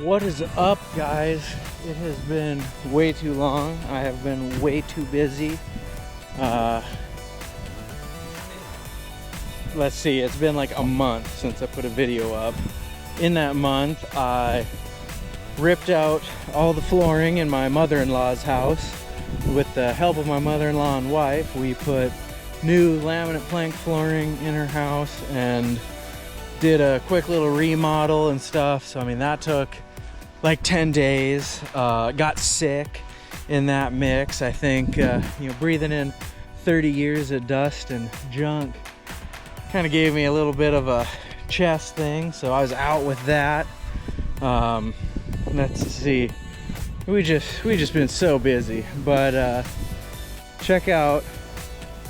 What is up, guys? It has been way too long. I have been way too busy. Let's see, it's been like a month since I put a video up. In that month, I ripped out all the flooring in my mother-in-law's house. With the help of my mother-in-law and wife, we put new laminate plank flooring in her house and did a quick little remodel and stuff. So I mean, that took like 10 days. Got sick in that mix. I think breathing in 30 years of dust and junk kind of gave me a little bit of a chest thing, so I was out with that. Let's see, we just been so busy, but check out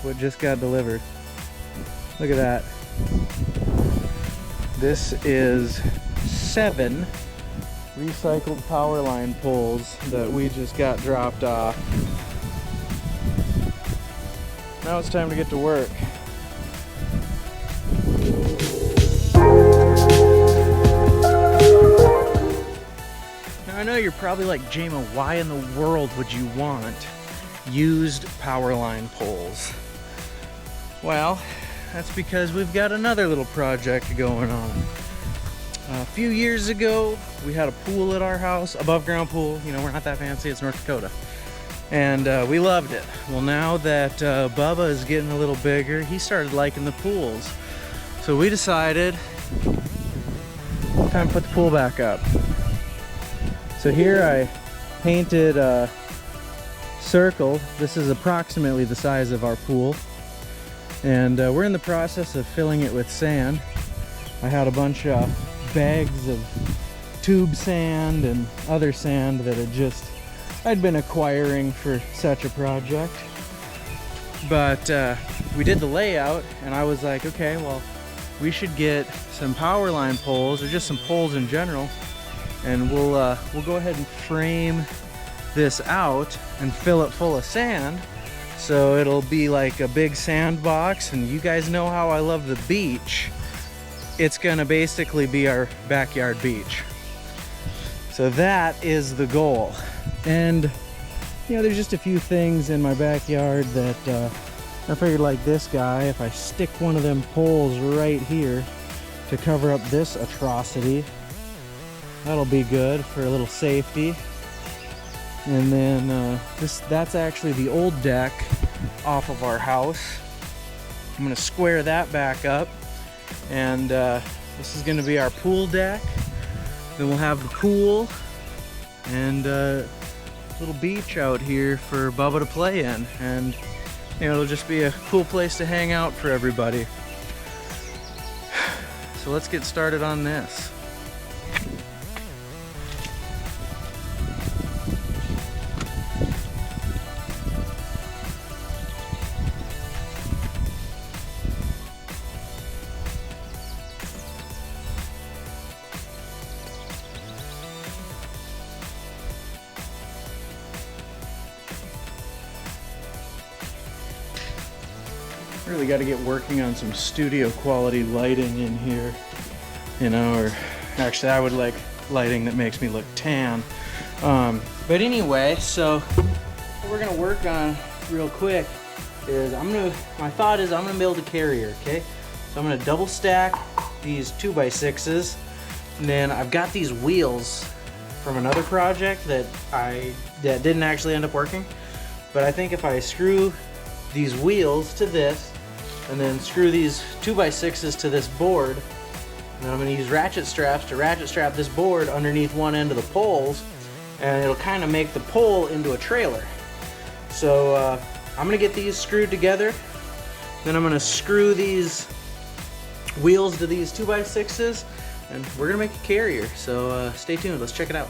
what just got delivered. Look at that. This is 7 recycled power line poles that we just got dropped off. Now it's time to get to work. Now I know you're probably like, Jamo, why in the world would you want used power line poles? Well, that's because we've got another little project going on. A few years ago, we had a pool at our house, above ground pool. You know, we're not that fancy, it's North Dakota. And we loved it. Well, now that Bubba is getting a little bigger, he started liking the pools. So we decided, time to put the pool back up. So here I painted a circle. This is approximately the size of our pool. And we're in the process of filling it with sand. I had a bunch of bags of tube sand and other sand that I'd been acquiring for such a project. But we did the layout and I was like, okay, well, we should get some power line poles or just some poles in general, and we'll go ahead and frame this out and fill it full of sand. So it'll be like a big sandbox, and you guys know how I love the beach. It's gonna basically be our backyard beach. So that is the goal. And you know, there's just a few things in my backyard that I figured, like this guy, if I stick one of them poles right here to cover up this atrocity, that'll be good for a little safety. And then that's actually the old deck off of our house. I'm gonna square that back up, and this is gonna be our pool deck. Then we'll have the pool and a little beach out here for Bubba to play in, and you know, it'll just be a cool place to hang out for everybody. So let's get started on this. Really got to get working on some studio quality lighting in here, you know, or actually I would like lighting that makes me look tan. But anyway, so what we're gonna work on real quick is my thought is I'm gonna build a carrier, okay? So I'm gonna double stack these 2x6s, and then I've got these wheels from another project that didn't actually end up working. But I think if I screw these wheels to this, and then screw these 2x6s to this board, and I'm going to use ratchet straps to ratchet strap this board underneath one end of the poles, and it'll kind of make the pole into a trailer. So I'm going to get these screwed together, then I'm going to screw these wheels to these 2x6s, and we're going to make a carrier. So stay tuned, let's check it out.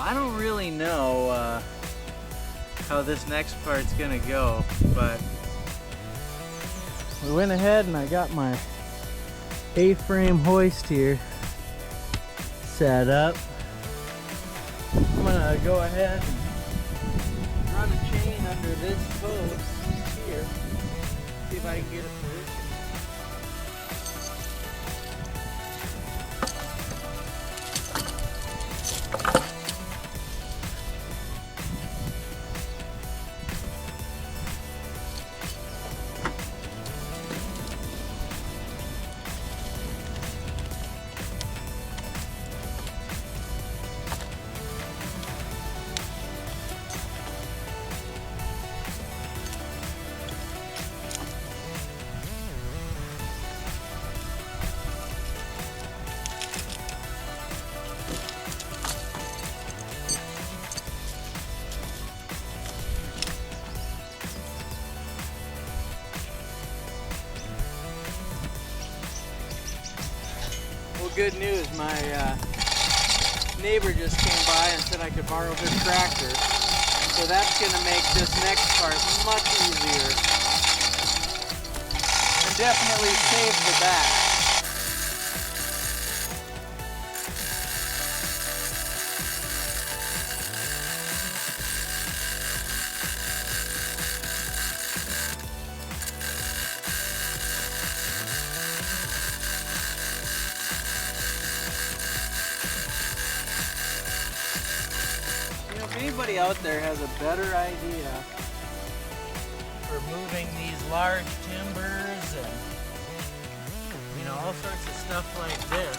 I don't really know how this next part's gonna go, but we went ahead and I got my A-frame hoist here set up. I'm gonna go ahead and run a chain under this post here, see if I can get it positioned. Good news, my neighbor just came by and said I could borrow his tractor, so that's going to make this next part much easier and definitely save the back. If anybody out there has a better idea for moving these large timbers and, you know, all sorts of stuff like this,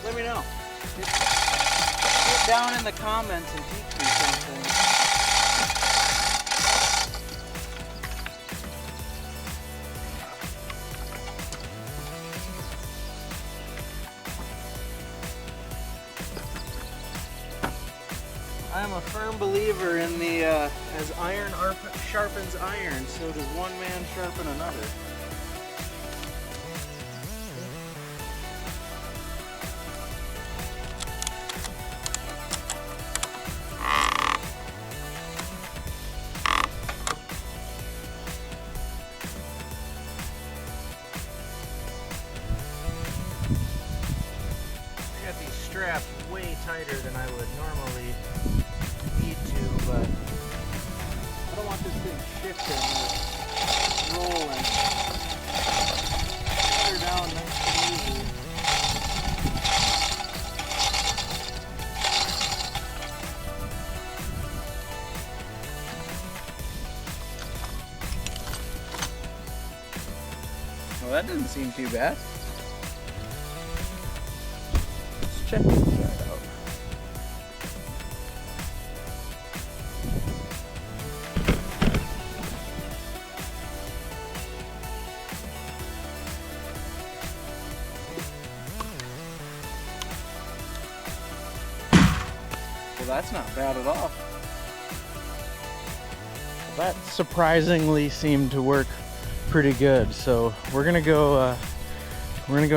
let me know. Get down in the comments and teach me something. I'm a firm believer in the, as iron sharpens iron, so does one man sharpen another. I got these straps way tighter than I would normally need to, but I don't want this thing shifting or rolling. Put her down nice and easy. Well, that doesn't seem too bad. Let's check this side out. Well, that's not bad at all. That surprisingly seemed to work pretty good. So we're gonna go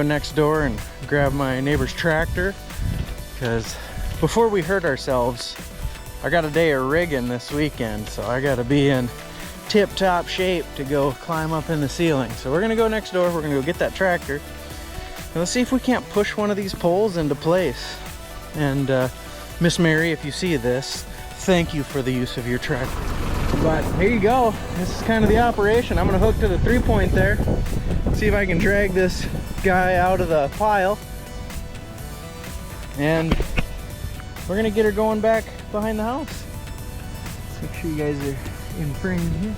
next door and grab my neighbor's tractor, because before we hurt ourselves, I got a day of rigging this weekend, so I gotta be in tip-top shape to go climb up in the ceiling. So we're gonna go next door, we're gonna go get that tractor, and let's see if we can't push one of these poles into place. And Miss Mary, if you see this, thank you for the use of your tractor. But here you go, this is kind of the operation. I'm gonna hook to the 3-point there, see if I can drag this guy out of the pile, and we're gonna get her going back behind the house. Let's make sure you guys are in frame here.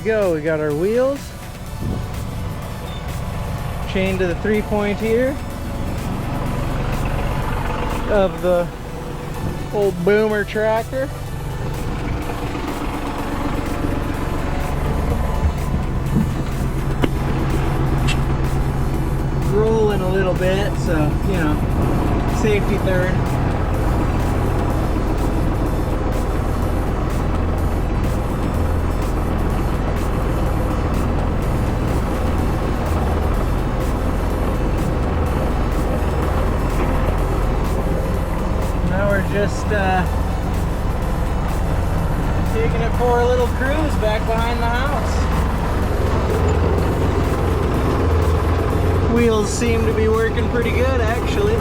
go. We got our wheels chained to the 3-point here of the old boomer tractor. Rolling a little bit, so you know, safety third. Now we're just taking it for a little cruise back behind the house. Wheels seem to be working pretty good, actually.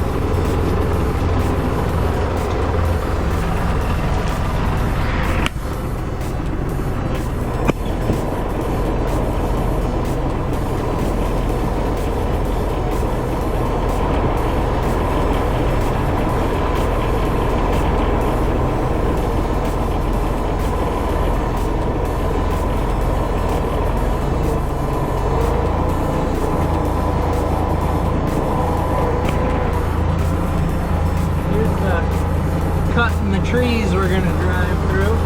Cutting the trees we're gonna drive through.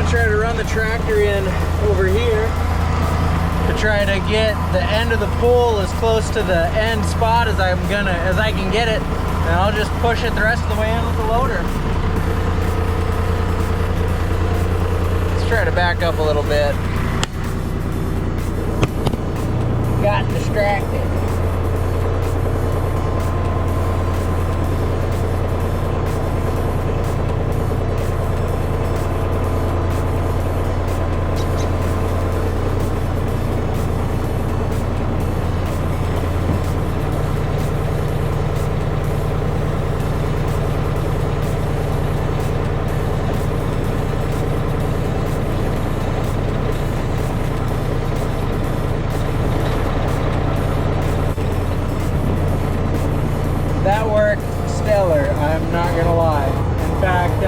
Try to run the tractor in over here to try to get the end of the pole as close to the end spot as I can get it, and I'll just push it the rest of the way in with the loader. Let's try to back up a little bit. Got distracted. That worked stellar, I'm not gonna lie. In fact,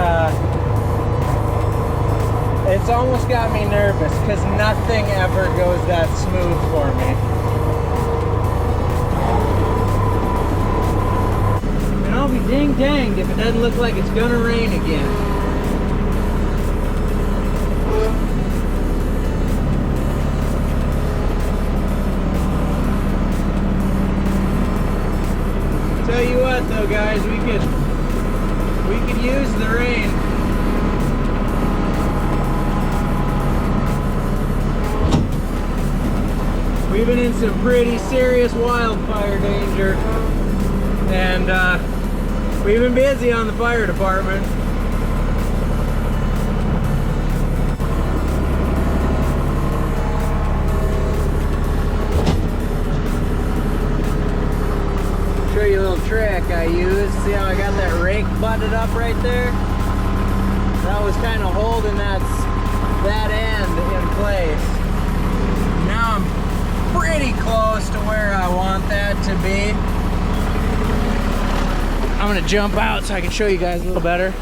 it's almost got me nervous because nothing ever goes that smooth for me. And I'll be dang-danged if it doesn't look like it's gonna rain again. Tell you what though, guys, we could use the rain. We've been in some pretty serious wildfire danger, and we've been busy on the fire department. Show you a little trick I used. See how I got that rake butted up right there? That was kind of holding that end in place. Now I'm pretty close to where I want that to be. I'm gonna jump out so I can show you guys a little better.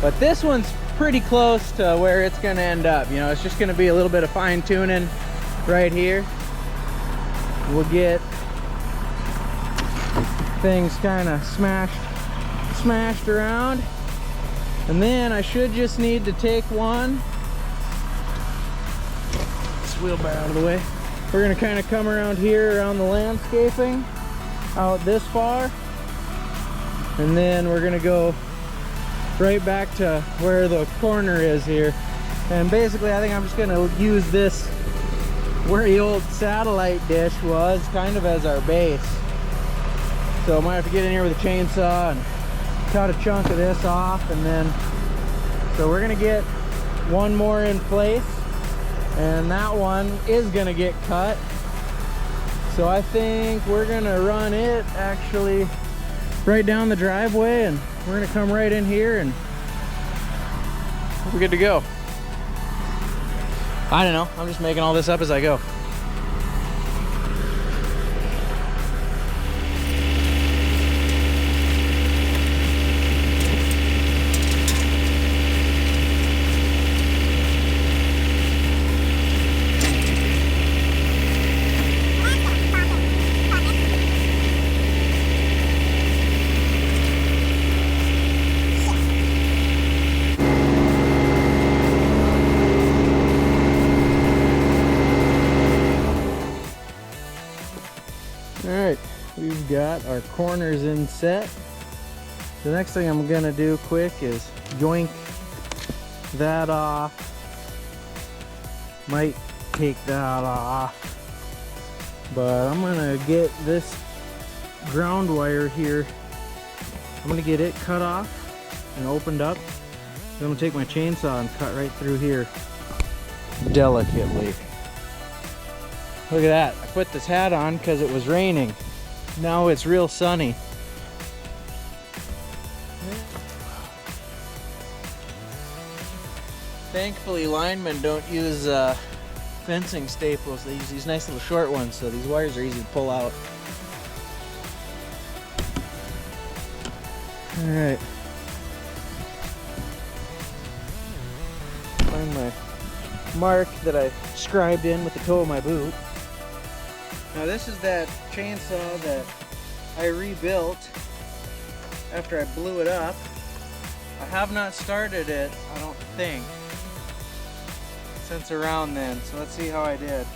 But this one's pretty close to where it's gonna end up. You know, it's just gonna be a little bit of fine tuning right here. We'll get things kind of smashed around, and then I should just need to take one. This wheelbarrow out of the way. We're gonna kind of come around here around the landscaping out this far, and then we're gonna go right back to where the corner is here. And basically I think I'm just gonna use this where the old satellite dish was kind of as our base. So I might have to get in here with a chainsaw and cut a chunk of this off, and then so we're gonna get one more in place, and that one is gonna get cut. So I think we're gonna run it actually right down the driveway, and we're gonna come right in here and we're good to go. I don't know, I'm just making all this up as I go. Alright, we've got our corners in set. The next thing I'm gonna do quick is yoink that off. Might take that off. But I'm gonna get this ground wire here. I'm gonna get it cut off and opened up. Then I'm gonna take my chainsaw and cut right through here delicately. Look at that. I put this hat on because it was raining. Now it's real sunny. Thankfully, linemen don't use fencing staples. They use these nice little short ones, so these wires are easy to pull out. Alright. Find my mark that I scribed in with the toe of my boot. Now this is that chainsaw that I rebuilt after I blew it up. I have not started it, I don't think, since around then. So let's see how I did.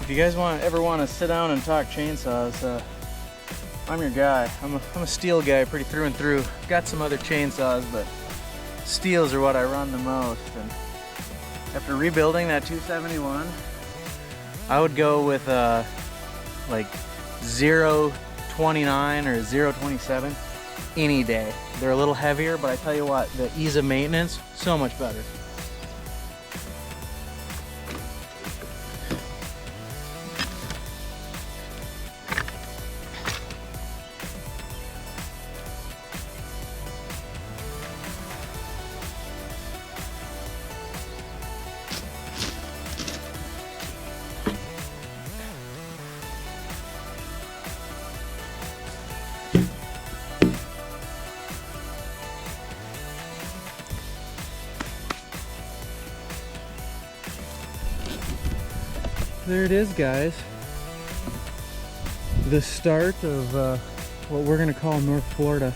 If you guys ever want to sit down and talk chainsaws, I'm your guy. I'm a steel guy pretty through and through. Got some other chainsaws, but steels are what I run the most. And after rebuilding that 271, I would go with like 0.29 or 0.27 any day. They're a little heavier, but I tell you what, the ease of maintenance, so much better. There it is, guys. The start of what we're gonna call North Florida.